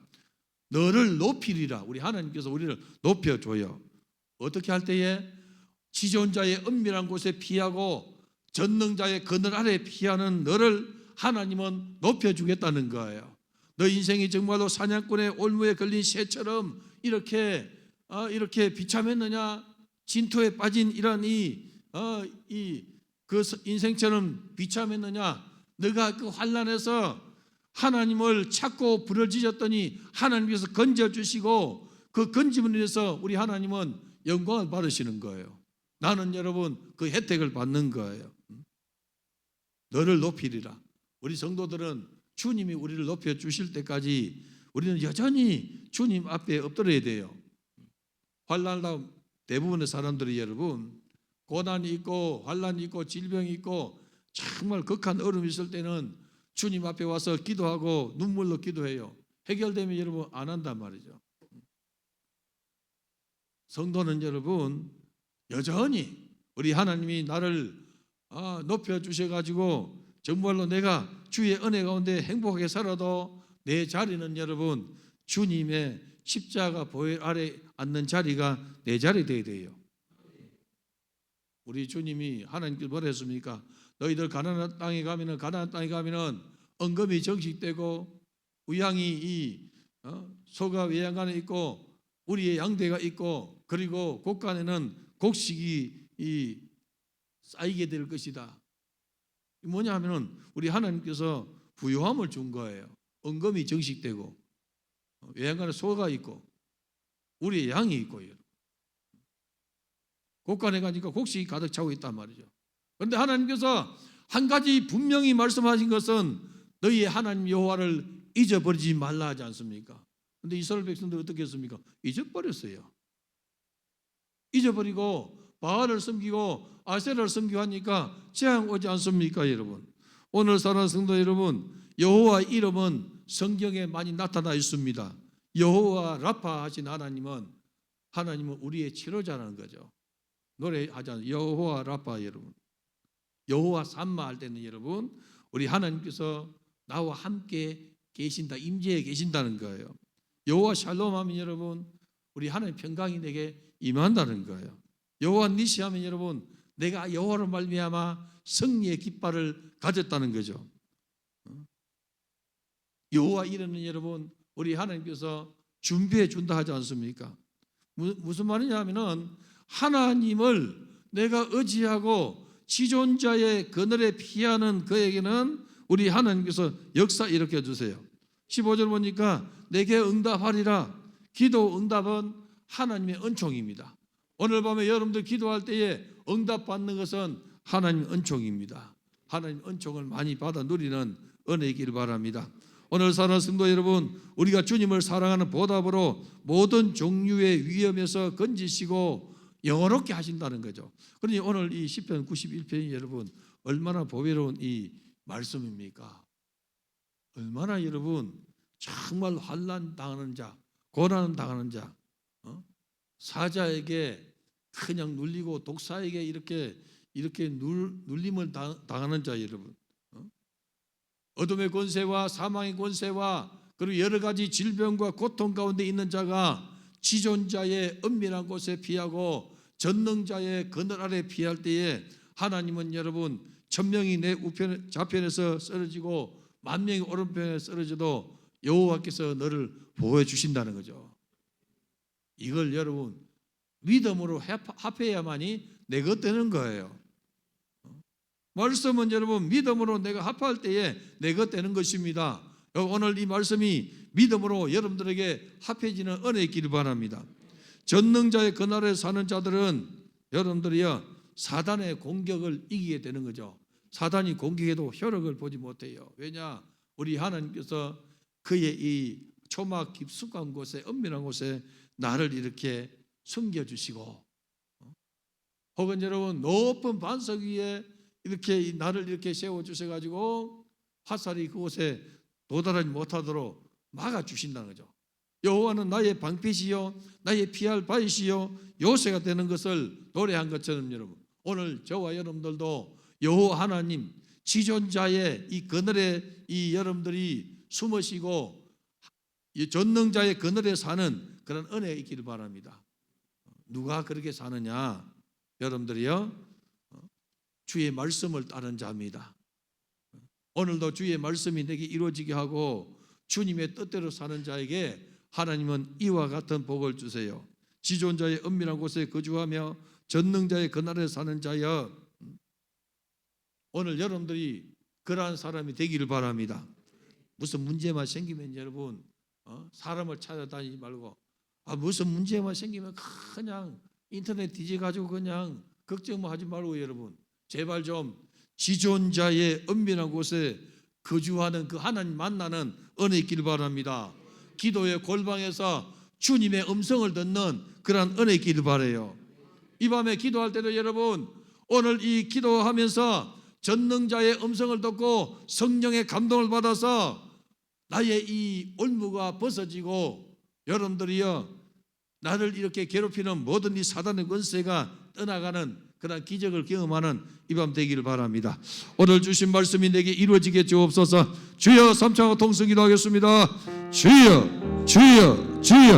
너를 높이리라. 우리 하나님께서 우리를 높여줘요. 어떻게 할 때에? 지존자의 은밀한 곳에 피하고 전능자의 그늘 아래 피하는 너를 하나님은 높여주겠다는 거예요. 너 인생이 정말로 사냥꾼의 올무에 걸린 새처럼 이렇게 비참했느냐? 진토에 빠진 이런 그 인생처럼 비참했느냐? 너가 그 환난에서 하나님을 찾고 부르짖었더니 하나님께서 건져주시고 그 건짐을 인해서 우리 하나님은 영광을 받으시는 거예요. 나는 여러분 그 혜택을 받는 거예요. 너를 높이리라. 우리 성도들은 주님이 우리를 높여주실 때까지 우리는 여전히 주님 앞에 엎드려야 돼요. 환난을 대부분의 사람들이 여러분 고난이 있고 환난이 있고 질병이 있고 정말 극한 어려움이 있을 때는 주님 앞에 와서 기도하고 눈물로 기도해요. 해결되면 여러분 안 한단 말이죠. 성도는 여러분 여전히 우리 하나님이 나를 높여주셔가지고 정말로 내가 주의 은혜 가운데 행복하게 살아도 내 자리는 여러분 주님의 십자가 보혈 아래 앉는 자리가 내 자리 되어야 돼요. 우리 주님이 하나님께 뭐라 했습니까? 너희들 가나안 땅에 가면은 언금이 정식되고 우양이 소가 외양간에 있고 우리의 양대가 있고 그리고 곳간에는 곡식이 쌓이게 될 것이다. 뭐냐 하면은 우리 하나님께서 부요함을 준 거예요. 언금이 정식되고 외양간에 소가 있고 우리의 양이 있고 곳간에 가니까 곡식이 가득 차고 있단 말이죠. 그런데 하나님께서 한 가지 분명히 말씀하신 것은 너희의 하나님 여호와를 잊어버리지 말라 하지 않습니까? 그런데 이스라엘 백성들 어떻게 했습니까? 잊어버렸어요. 잊어버리고 바알을 섬기고 아세라를 섬기고 하니까 재앙 오지 않습니까 여러분? 오늘 사랑하는 성도 여러분, 여호와 이름은 성경에 많이 나타나 있습니다. 여호와 라파 하신 하나님은 우리의 치료자라는 거죠. 노래하잖아요. 여호와 라파 여러분. 여호와 삼마 할 때는 여러분 우리 하나님께서 나와 함께 계신다, 임재해 계신다는 거예요. 여호와 샬롬 하면 여러분 우리 하나님 평강이 내게 임한다는 거예요. 여호와 니시 하면 여러분 내가 여호와로 말미암아 승리의 깃발을 가졌다는 거죠. 여호와 이름은 여러분 우리 하나님께서 준비해 준다 하지 않습니까? 무슨 말이냐 하면은 하나님을 내가 의지하고 지존자의 그늘에 피하는 그에게는 우리 하나님께서 역사 일으켜 주세요. 15절 보니까 내게 응답하리라. 기도 응답은 하나님의 은총입니다. 오늘 밤에 여러분들 기도할 때에 응답받는 것은 하나님의 은총입니다. 하나님의 은총을 많이 받아 누리는 은혜이길 바랍니다. 오늘 사랑하는 성도 여러분, 우리가 주님을 사랑하는 보답으로 모든 종류의 위험에서 건지시고 영원롭게 하신다는 거죠. 그러니 오늘 이 시편 91편이 여러분 얼마나 보배로운 이 말씀입니까? 얼마나 여러분 정말 환난 당하는 자, 고난 당하는 자, 사자에게 그냥 눌리고 독사에게 이렇게 눌림을 당하는 자 여러분, 어둠의 권세와 사망의 권세와 그리고 여러 가지 질병과 고통 가운데 있는 자가 지존자의 은밀한 곳에 피하고 전능자의 그늘 아래 피할 때에 하나님은 여러분 1000명이 내 우편 좌편에서 쓰러지고 10,000명이 오른편에 쓰러져도 여호와께서 너를 보호해 주신다는 거죠. 이걸 여러분 믿음으로 합해야만이 내 것 되는 거예요. 말씀은 여러분 믿음으로 내가 합할 때에 내 것 되는 것입니다. 오늘 이 말씀이 믿음으로 여러분들에게 합해지는 은혜 있기를 바랍니다. 전능자의 그날에 사는 자들은 여러분들이요 사단의 공격을 이기게 되는 거죠. 사단이 공격해도 효력을 보지 못해요. 왜냐? 우리 하나님께서 그의 이 초막 깊숙한 곳에 은밀한 곳에 나를 이렇게 숨겨주시고 혹은 여러분 높은 반석 위에 이렇게 나를 이렇게 세워주셔가지고 화살이 그곳에 도달하지 못하도록 막아주신다는 거죠. 여호와는 나의 방패시요 나의 피할 바위시요 요새가 되는 것을 노래한 것처럼 여러분 오늘 저와 여러분들도 여호와 하나님 지존자의 이 그늘에 이 여러분들이 숨으시고 이 전능자의 그늘에 사는 그런 은혜가 있기를 바랍니다. 누가 그렇게 사느냐? 여러분들이요 주의 말씀을 따른 자입니다. 오늘도 주의 말씀이 내게 이루어지게 하고 주님의 뜻대로 사는 자에게 하나님은 이와 같은 복을 주세요. 지존자의 은밀한 곳에 거주하며 전능자의 그날에 사는 자여, 오늘 여러분들이 그러한 사람이 되기를 바랍니다. 무슨 문제만 생기면 여러분 사람을 찾아다니지 말고 무슨 문제만 생기면 그냥 인터넷 뒤져가지고 그냥 걱정만 하지 말고 여러분 제발 좀 지존자의 은밀한 곳에 거주하는 그 하나님 만나는 은혜 있기를 바랍니다. 기도의 골방에서 주님의 음성을 듣는 그런 은혜 있기를 바라요. 이 밤에 기도할 때도 여러분 오늘 이 기도하면서 전능자의 음성을 듣고 성령의 감동을 받아서 나의 이 올무가 벗어지고 여러분들이요 나를 이렇게 괴롭히는 모든 이 사단의 권세가 떠나가는 그런 기적을 경험하는 이 밤 되기를 바랍니다. 오늘 주신 말씀이 내게 이루어지게 주옵소서. 주여 삼창하고 통성 기도하겠습니다. 주여 주여 주여